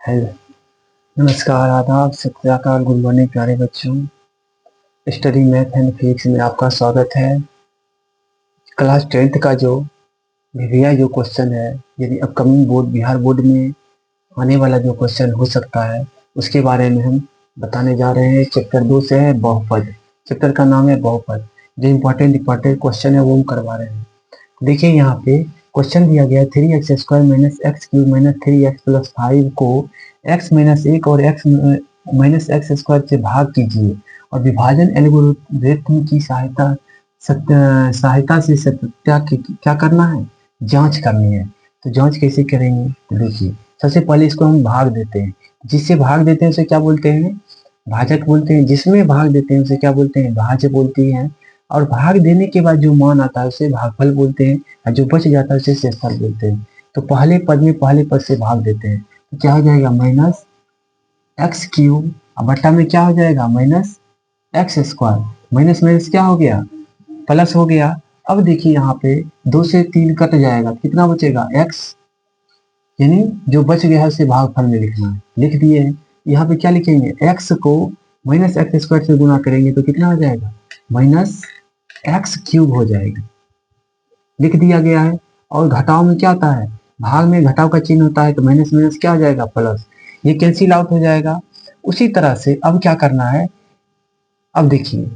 Hello. नमस्कार, आदाब, सत श्री अकाल, गुड मॉर्निंग प्यारे बच्चों। स्टडी मैथ एंड फिजिक्स में आपका स्वागत है। क्लास 10th का जो वीवीआई जो क्वेश्चन है, यानी अपकमिंग बोर्ड बिहार बोर्ड में आने वाला जो क्वेश्चन हो सकता है, उसके बारे में हम बताने जा रहे हैं। चैप्टर 2 से है बहुपद। चैप्टर का नाम है बहुपद। जो इम्पोर्टेंट क्वेश्चन है वो हम करवा रहे हैं। देखिए यहाँ पे क्वेश्चन दिया गया है 3x² minus x cube minus 3x plus 5 को x माइनस 1 और x माइनस एक्स स्क्वायर से भाग कीजिए और विभाजन एल्गोरिथ्म की सहायता से क्या करना है, जांच करनी है। तो जांच कैसे करेंगे, तो देखिए सबसे पहले इसको हम भाग देते हैं। जिससे भाग देते हैं उसे क्या बोलते हैं, भाजक बोलते हैं। जिसमें भाग देते हैं उसे क्या बोलते हैं, भाज्य बोलती हैं। और भाग देने के बाद जो मान आता है उसे भागफल बोलते हैं, और जो बच जाता है उसे शेषफल बोलते हैं। तो पहले पद में पहले पद से भाग देते हैं तो क्या हो जाएगा, माइनस एक्स क्यूब, और बट्टा में क्या हो जाएगा, minus x square. Minus minus क्या हो गया, प्लस हो गया। अब देखिए यहाँ पे 2 से 3 कट जाएगा, कितना बचेगा, एक्स। यानी जो बच गया है उसे भागफल में लिखना है, लिख दिए हैं। यहाँ पे क्या लिखेंगे, एक्स को माइनस एक्स स्क्वायर से गुना करेंगे तो कितना हो जाएगा, माइनस एक्स क्यूब हो जाएगी, लिख दिया गया है। और घटाव में क्या होता है, भाग में घटाव का चिन्ह होता है, तो माइनस माइनस क्या हो जाएगा, प्लस। ये कैंसिल आउट हो जाएगा। उसी तरह से अब क्या करना है, अब देखिए,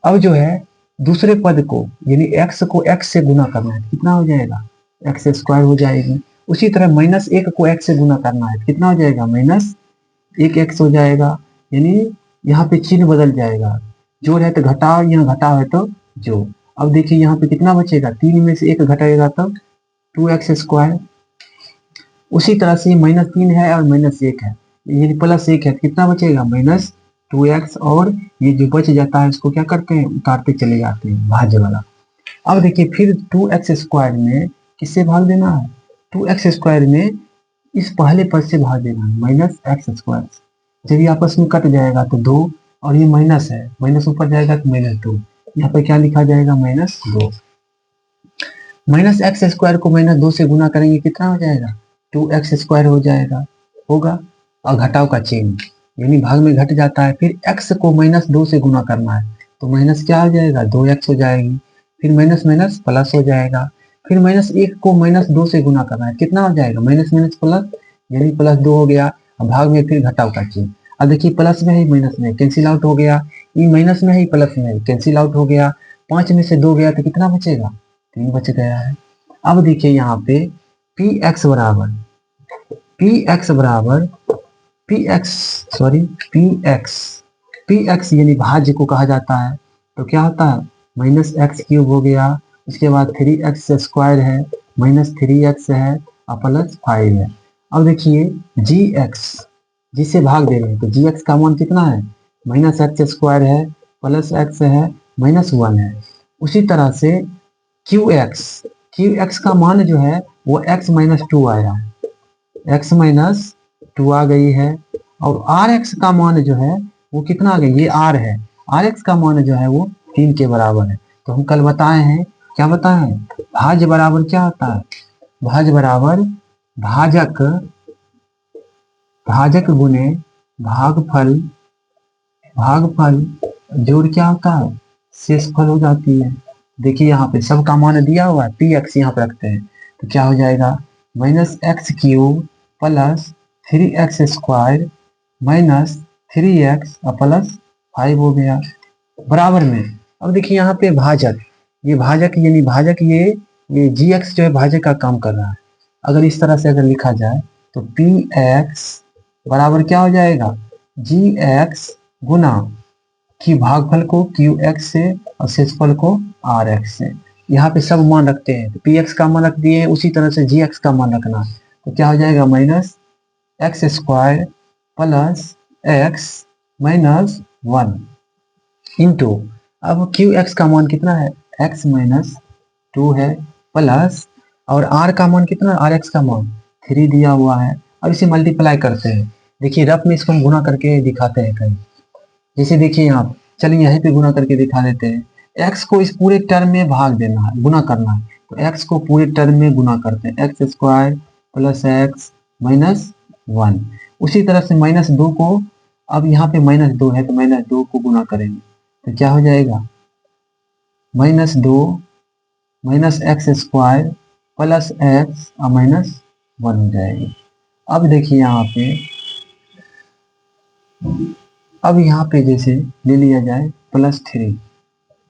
अब जो है दूसरे पद को यानी एक्स को एक्स से गुना करना है, कितना हो जाएगा, एक्स स्क्वायर हो जाएगी। उसी तरह माइनस 1 को एक्स से गुना करना है, कितना हो जाएगा, माइनस 1x हो जाएगा। यानी यहाँ पे चिन्ह बदल जाएगा, जोड़ है तो घटाव, यहाँ घटाव है तो जोड़। अब देखिए यहाँ पे कितना बचेगा, 3 में से 1 घटाएगा तो 2x²। उसी तरह से -3 है और -1 है, ये +1 है, तो कितना बचेगा, -2x। और ये जो बच जाता है इसको क्या करते हैं, उतारते चले जाते हैं, भाज्य वाला। अब देखिए फिर 2x² में किससे भाग देना है, 2x² में इस पहले पद से भाग देना है, -x²। जब ये आपस में कट जाएगा तो 2, और ये माइनस है, माइनस ऊपर जाएगा तो -2। यहाँ पे क्या लिखा जाएगा, -2। -x² को -2 से गुना करेंगे, कितना हो जाएगा, 2x² हो जाएगा, होगा। और घटाव का चिन्ह यानी भाग में घट जाता है। फिर x को -2 से गुना करना है तो माइनस क्या हो जाएगा, 2x हो जाएगी। फिर माइनस माइनस प्लस हो जाएगा। फिर -1 को -2 से गुना करना है, कितना हो जाएगा, माइनस माइनस प्लस, यानी +2 हो गया। अब भाग में फिर घटाव का चिन्ह। अब देखिए प्लस में है, माइनस में कैंसिल आउट हो गया, ये माइनस में है, प्लस में कैंसिल आउट हो गया। 5 में से 2 गया तो कितना बचेगा, 3 बच गया है। अब देखिए यहाँ पे पी एक्स बराबर पी एक्स बराबर P x sorry P x यानी भाज्य को कहा जाता है। तो क्या होता है, -x³ हो गया। उसके बाद 3x² है, -3x है और +5 है। अब देखिए जिसे भाग दे रहे हैं तो gx का मान कितना है, -x² है, +x है, -1 है। उसी तरह से क्यू एक्स का मान जो है वो x-2 आया है, x-2 आ गई है। और आर एक्स का मान जो है वो कितना आ गया, ये आर है, आर एक्स का मान जो है वो 3 के बराबर है। तो हम कल बताए हैं, क्या बताए हैं, भाज्य बराबर क्या होता है, भाज्य बराबर भाजक भाजक गुने भागफल, भागफल जोड़ क्या होता है, शेषफल हो जाती है। देखिए यहाँ पे सबका मान दिया हुआ है, पी एक्स यहाँ पे रखते हैं तो क्या हो जाएगा, -x³ प्लस 3x² -3x और +5 हो गया, बराबर में। अब देखिए यहाँ पे भाजक, ये भाजक यानी भाजक ये gx जो है भाजक का काम कर रहा है। अगर इस तरह से अगर लिखा जाए तो px बराबर क्या हो जाएगा, gx गुना की भागफल को qx से और शेषफल को rx से। यहाँ पे सब मान रखते हैं, तो px का मान रख दिए, उसी तरह से gx का मान रखना। तो क्या हो जाएगा, -x² प्लस x -1 इंटू, अब qx का मान कितना है, x-2 है, प्लस और r का मान कितना, rx का मान 3 दिया हुआ है। अब इसे मल्टीप्लाई करते हैं। देखिए रफ में इसको हम गुना करके दिखाते हैं कहीं, जैसे देखिए यहाँ पे, चलिए यहीं पे गुना करके दिखा देते हैं। x को इस पूरे टर्म में भाग देना है, गुना करना है, तो x को पूरे टर्म में गुना करते हैं, x² प्लस x 1। उसी तरह से -2 को, अब यहाँ पे -2 है तो -2 को गुना करेंगे तो क्या हो जाएगा, -2 -x² प्लस x और -1 हो जाएगी। अब देखिए यहाँ पे, अब यहाँ पे जैसे ले लिया जाए +3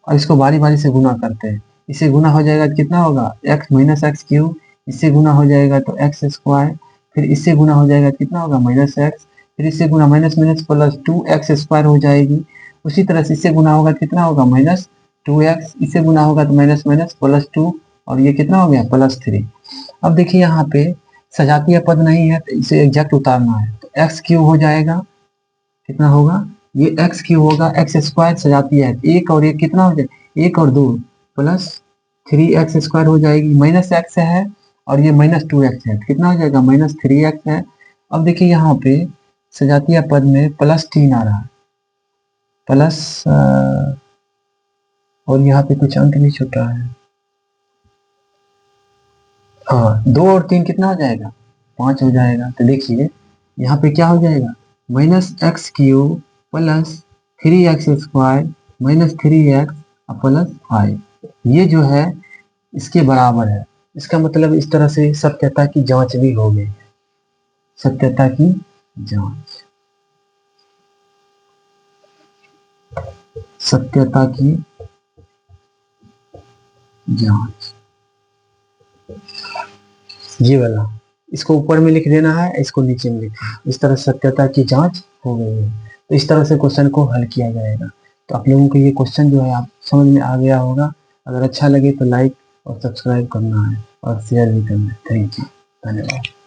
और इसको बारी बारी से गुना करते हैं। इसे गुना हो जाएगा तो कितना होगा, x-x³, इससे गुना हो जाएगा तो x², फिर इससे गुना हो जाएगा तो कितना होगा -x, फिर इससे गुना +2x² हो जाएगी। उसी तरह से इससे गुना होगा तो कितना होगा -2x, इससे गुना होगा तो +2 और ये कितना हो गया +3। अब देखिए यहाँ पे सजातीय पद नहीं है तो इसे एग्जैक्ट उतारना है तो x³ हो जाएगा, कितना होगा, ये x³ होगा, x² सजातीय है, एक और एक कितना हो जाएगा, 1 और 2 +3x² हो जाएगी, -x है और ये -2x है तो कितना हो जाएगा -3x है। अब देखिए यहाँ पे सजातीय पद में +3 आ रहा है, प्लस और यहाँ पे कुछ अंक नहीं छूटा है, हाँ 2 और 3 कितना हो जाएगा, 5 हो जाएगा। तो देखिए यहाँ पे क्या हो जाएगा, -x³ plus 3x² -3x plus 5, ये जो है इसके बराबर है। इसका मतलब इस तरह से सत्यता की जांच भी हो गई, सत्यता की जांच, सत्यता की जांच, ये वाला इसको ऊपर में लिख देना है, इसको नीचे में लिखना है, इस तरह सत्यता की जांच हो गई है। तो इस तरह से क्वेश्चन को हल किया जाएगा। तो आप लोगों को ये क्वेश्चन जो है आप समझ में आ गया होगा। अगर अच्छा लगे तो लाइक और सब्सक्राइब करना है और शेयर भी करना है। थैंक यू, धन्यवाद।